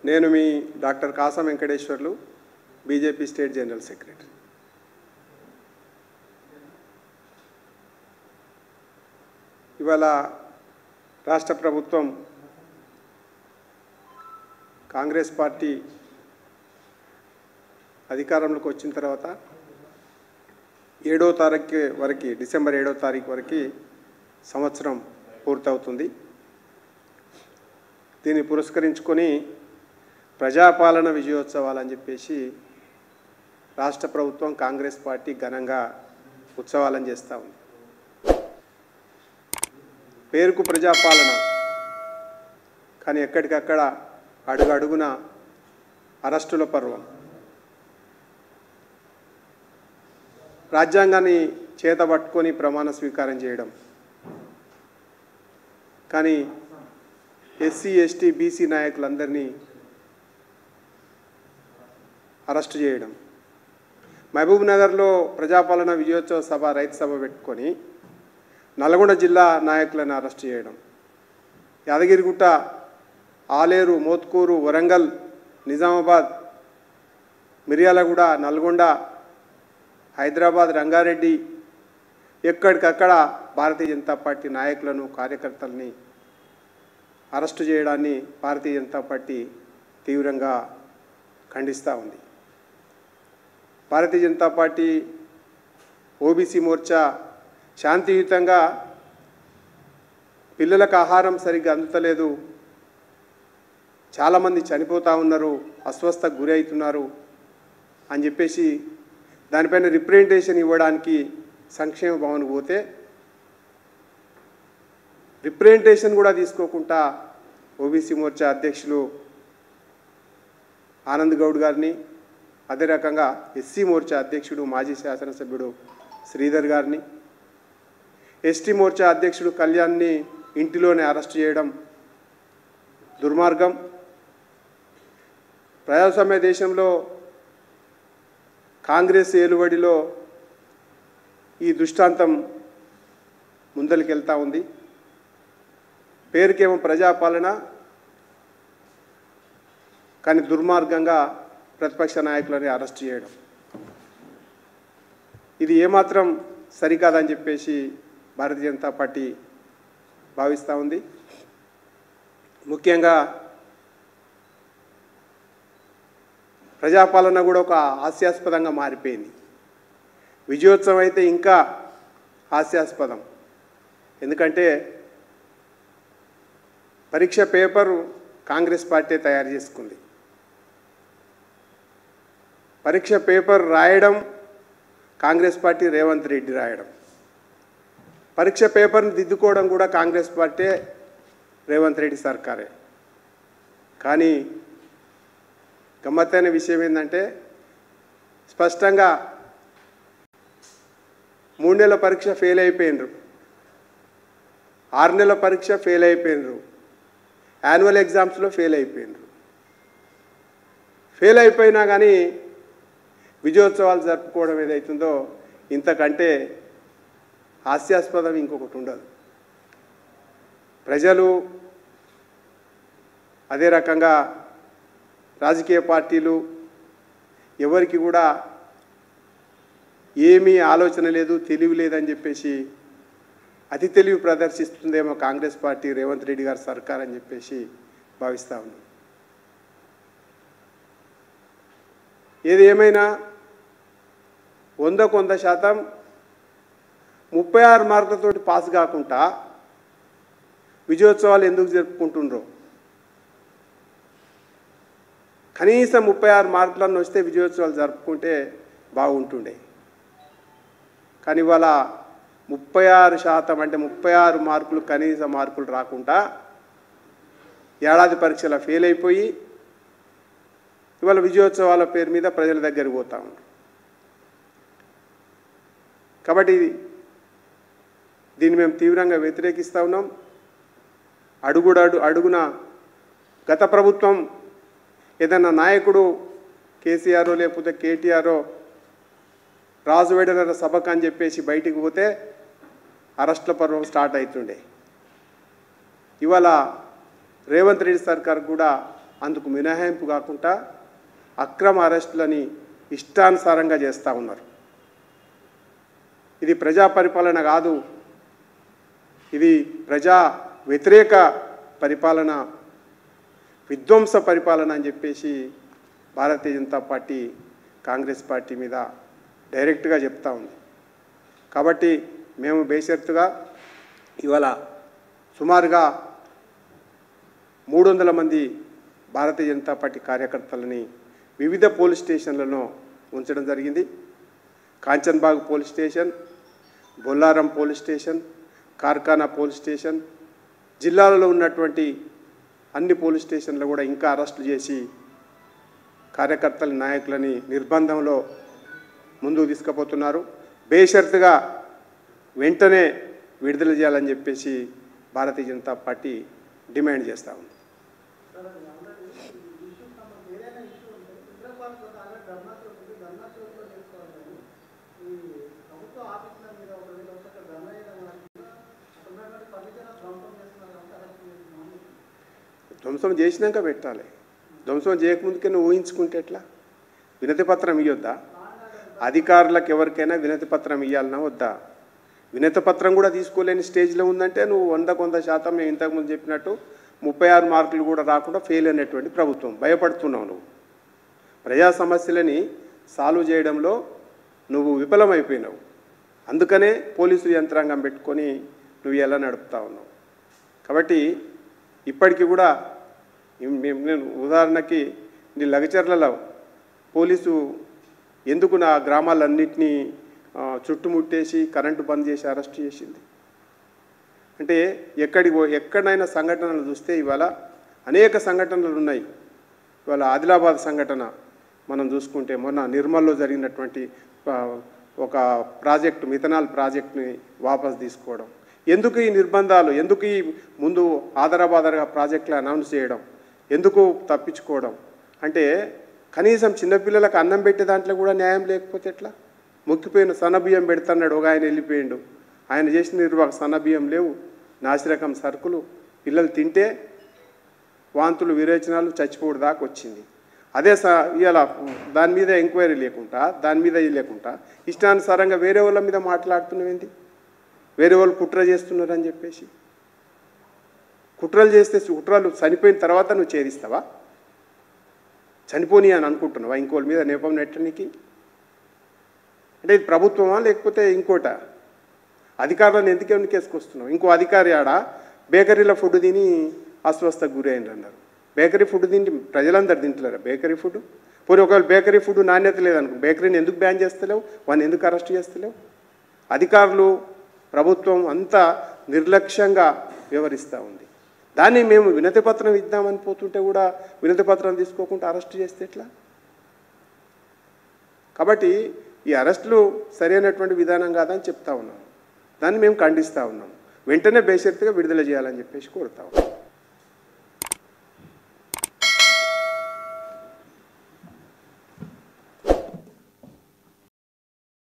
నేను మీ doctor Kasam Venkateswarlu, BJP state general secretary. ఇవాళ రాష్ట్ర ప్రభుత్వం కాంగ్రెస్ పార్టీ అధికారంలోకి వచ్చిన తర్వాత 7వ తారీఖు వరకు, డిసెంబర్ 7వ తారీఖు వరకు సంవత్సరం పూర్తవుతుంది. దీన్ని పురస్కరించుకొని ప్రజాపాలన విజయోత్సవాలని చెప్పేసి రాష్ట్ర ప్రభుత్వం కాంగ్రెస్ పార్టీ ఘనంగా ఉత్సవాలను చేస్తూ ఉంది. పేరుకు ప్రజాపాలన, కానీ ఎక్కడికక్కడ అడుగడుగున అరెస్టుల పర్వం. రాజ్యాంగాన్ని చేతబట్టుకొని ప్రమాణ స్వీకారం చేయడం, కానీ ఎస్సీ, ఎస్టీ, బీసీ నాయకులందరినీ అరెస్టు చేయడం. మహబూబ్ నగర్లో ప్రజాపాలన విజయోత్సవ సభ, రైతు సభ పెట్టుకొని నల్గొండ జిల్లా నాయకులను అరెస్టు చేయడం. యాదగిరిగుట్ట, ఆలేరు, మోత్కూరు, వరంగల్, నిజామాబాద్, మిర్యాలగూడ, నల్గొండ, హైదరాబాద్, రంగారెడ్డి, ఎక్కడికక్కడ భారతీయ జనతా పార్టీ నాయకులను, కార్యకర్తల్ని అరెస్టు చేయడాన్ని భారతీయ జనతా పార్టీ తీవ్రంగా ఖండిస్తూ ఉంది. భారతీయ జనతా పార్టీ ఓబీసీ మోర్చా శాంతియుతంగా పిల్లలకు ఆహారం సరిగ్గా అందుతలేదు, చాలామంది చనిపోతూ ఉన్నారు, అస్వస్థకు గురి అవుతున్నారు అని చెప్పేసి దానిపైన రిప్రజెంటేషన్ ఇవ్వడానికి సంక్షేమ భవన్కు పోతే రిప్రజెంటేషన్ కూడా తీసుకోకుండా ఓబీసీ మోర్చా అధ్యక్షులు ఆనంద్ గౌడ్ గారిని, అదే రకంగా ఎస్సీ మోర్చా అధ్యక్షుడు మాజీ శాసనసభ్యుడు శ్రీధర్ గారిని, ఎస్టీ మోర్చా అధ్యక్షుడు కళ్యాణ్ని ఇంటిలోనే అరెస్ట్ చేయడం దుర్మార్గం. ప్రజాస్వామ్య దేశంలో కాంగ్రెస్ ఏలుబడిలో ఈ దృష్టాంతం ముందలికెళ్తూ ఉంది. పేరుకేమో ప్రజాపాలన, కానీ దుర్మార్గంగా ప్రతిపక్ష నాయకులని అరెస్ట్ చేయడం, ఇది ఏమాత్రం సరికాదని చెప్పేసి భారతీయ జనతా పార్టీ భావిస్తూ ఉంది. ముఖ్యంగా ప్రజాపాలన కూడా ఒక హాస్యాస్పదంగా మారిపోయింది. విజయోత్సవం అయితే ఇంకా హాస్యాస్పదం. ఎందుకంటే పరీక్ష పేపరు కాంగ్రెస్ పార్టీ తయారు చేసుకుంది. పరీక్ష పేపర్ రాయడం కాంగ్రెస్ పార్టీ రేవంత్ రెడ్డి రాయడం, పరీక్ష పేపర్ని దిద్దుకోవడం కూడా కాంగ్రెస్ పార్టీ రేవంత్ రెడ్డి సర్కారే. కానీ గమ్మత్తైన విషయం ఏంటంటే స్పష్టంగా 3 నెలల పరీక్ష ఫెయిల్ అయిపోయినరు, 6 నెలల పరీక్ష ఫెయిల్ అయిపోయినరు, యాన్యువల్ ఎగ్జామ్స్లో ఫెయిల్ అయిపోయినరు. ఫెయిల్ అయిపోయినా కానీ విజయోత్సవాలు జరుపుకోవడం ఏదైతుందో ఇంతకంటే హాస్యాస్పదం ఇంకొకటి ఉండదు. ప్రజలు, అదే రకంగా రాజకీయ పార్టీలు ఎవరికి కూడా ఏమీ ఆలోచన లేదు, తెలివి లేదని చెప్పేసి అతి తెలివి ప్రదర్శిస్తుందేమో కాంగ్రెస్ పార్టీ, రేవంత్ రెడ్డి గారి సర్కార్ అని చెప్పేసి భావిస్తూ ఉన్నాం. ఏది ఏమైనా 100కు 100% 36 మార్కులతోటి పాస్ కాకుండా విజయోత్సవాలు ఎందుకు జరుపుకుంటుండ్రో? కనీసం 36 మార్కులను వస్తే విజయోత్సవాలు జరుపుకుంటే బాగుంటుండే. కానీ ఇవాళ 36% అంటే 36 మార్కులు, కనీస మార్కులు రాకుండా ఏడాది పరీక్షల ఫెయిల్ అయిపోయి ఇవాళ విజయోత్సవాల పేరు మీద ప్రజల దగ్గరికి పోతా ఉన్నారు. కాబట్టి దీన్ని మేము తీవ్రంగా వ్యతిరేకిస్తూ ఉన్నాం. అడుగున గత ప్రభుత్వం ఏదన్నా నాయకుడు కేసీఆర్ లేకపోతే కేటీఆర్ రాజు వేడల సభకు అని చెప్పేసి బయటికి పోతే అరెస్టుల పర్వం స్టార్ట్ అవుతుండే. ఇవాళ రేవంత్ రెడ్డి సర్కార్ కూడా అందుకు మినహాయింపు కాకుండా అక్రమ అరెస్టులని ఇష్టానుసారంగా చేస్తూ ఉన్నారు. ఇది ప్రజా పరిపాలన కాదు, ఇది ప్రజా వ్యతిరేక పరిపాలన, విధ్వంస పరిపాలన అని చెప్పేసి భారతీయ జనతా పార్టీ కాంగ్రెస్ పార్టీ మీద డైరెక్ట్గా చెప్తా ఉంది. కాబట్టి మేము బేషరతుగా ఇవాళ సుమారుగా 300 మంది భారతీయ జనతా పార్టీ కార్యకర్తలని వివిధ పోలీస్ స్టేషన్లలో ఉంచడం జరిగింది. Kanchanbagh police station, Bollaram police station, Karkhana police station, జిల్లాలలో ఉన్నటువంటి అన్ని పోలీస్ స్టేషన్లు కూడా ఇంకా అరెస్టు చేసి కార్యకర్తల నాయకులని నిర్బంధంలో ముందుకు తీసుకుపోతున్నారు. బేషరతుగా వెంటనే విడుదల చేయాలని చెప్పేసి భారతీయ జనతా పార్టీ డిమాండ్ చేస్తూ ఉంది. ధ్వంసం చేసినాక పెట్టాలి. ధ్వంసం చేయకముందుకే నువ్వు ఊహించుకుంటే ఎట్లా? వినతి పత్రం ఇవ్వద్దా? అధికారులకు ఎవరికైనా వినతి పత్రం ఇవ్వాలన్నా వద్దా? వినతి పత్రం కూడా తీసుకోలేని స్టేజ్లో ఉందంటే నువ్వు 100% మేము ఇంతకుముందు చెప్పినట్టు 36 మార్కులు కూడా రాకుండా ఫెయిల్ అయినటువంటి ప్రభుత్వం. భయపడుతున్నావు నువ్వు. ప్రజా సమస్యలని సాల్వ్ చేయడంలో నువ్వు విఫలమైపోయినావు. అందుకనే పోలీసు యంత్రాంగం పెట్టుకొని నువ్వు ఎలా నడుపుతా ఉన్నావు. కాబట్టి ఇప్పటికీ కూడా నేను ఉదాహరణకి నీ లగచర్లలో పోలీసు ఎందుకు నా గ్రామాలన్నింటినీ చుట్టుముట్టేసి కరెంటు బంద్ చేసి అరెస్ట్ చేసింది అంటే ఎక్కడైనా సంఘటనలు చూస్తే ఇవాళ అనేక సంఘటనలు ఉన్నాయి. ఇవాళ ఆదిలాబాద్ సంఘటన మనం చూసుకుంటే మొన్న నిర్మల్లో జరిగినటువంటి ఒక ప్రాజెక్టు, మిథనాల్ ప్రాజెక్టుని వాపసు తీసుకోవడం, ఎందుకు ఈ నిర్బంధాలు, ఎందుకు ఈ ముందు ఆధారబాదరగా ప్రాజెక్టులు అనౌన్స్ చేయడం, ఎందుకు తప్పించుకోవడం అంటే కనీసం చిన్నపిల్లలకు అన్నం పెట్టే దాంట్లో కూడా న్యాయం లేకపోతే ఎట్లా? మొక్కిపోయిన సన్నబియ్యం పెడుతున్నాడు, ఒక ఆయన వెళ్ళిపోయిండు, ఆయన చేసిన నిర్వాహక సన్నబియ్యం లేవు, నాసిరకం సరుకులు, పిల్లలు తింటే వాంతులు విరేచనాలు చచ్చిపోవడం దాకా వచ్చింది. అదే ఇవాళ దాని మీద ఎంక్వైరీ లేకుండా, దాని మీద లేకుండా ఇష్టానుసారంగా వేరే వాళ్ళ మీద మాట్లాడుతున్నవేంటి? వేరే వాళ్ళు కుట్ర చేస్తున్నారని చెప్పేసి. కుట్రలు చేస్తే కుట్రలు చనిపోయిన తర్వాత నువ్వు ఛేదిస్తావా? చనిపోని అని అనుకుంటున్నావా ఇంకోళ్ళ మీద నేపం నెట్టడానికి? అంటే ఇది ప్రభుత్వమా లేకపోతే ఇంకోట? అధికారులను ఎందుకు ఎన్నికేసుకొస్తున్నావు? ఇంకో అధికారి ఆడ బేకరీలో ఫుడ్ తిని అస్వస్థకు గురి అయినారు అన్నారు. బేకరీ ఫుడ్ తింటే ప్రజలందరూ తింటలేరా బేకరీ ఫుడ్? పోనీ ఒకవేళ బేకరీ ఫుడ్ నాణ్యత లేదనుకో, బేకరీని ఎందుకు బ్యాన్ చేస్తలేవు? వాడిని ఎందుకు అరెస్ట్ చేస్తలేవు? అధికారులు, ప్రభుత్వం అంతా నిర్లక్ష్యంగా వ్యవహరిస్తూ ఉంది. దాన్ని మేము వినతి పత్రం ఇద్దామని పోతుంటే కూడా వినతి పత్రం తీసుకోకుండా అరెస్ట్ చేస్తే ఎట్లా? కాబట్టి ఈ అరెస్టులు సరైనటువంటి విధానం కాదని చెప్తా ఉన్నాం. దాన్ని మేము ఖండిస్తూ ఉన్నాం. వెంటనే బేషరతుగా విడుదల చేయాలని చెప్పేసి కోరుతా ఉన్నాం.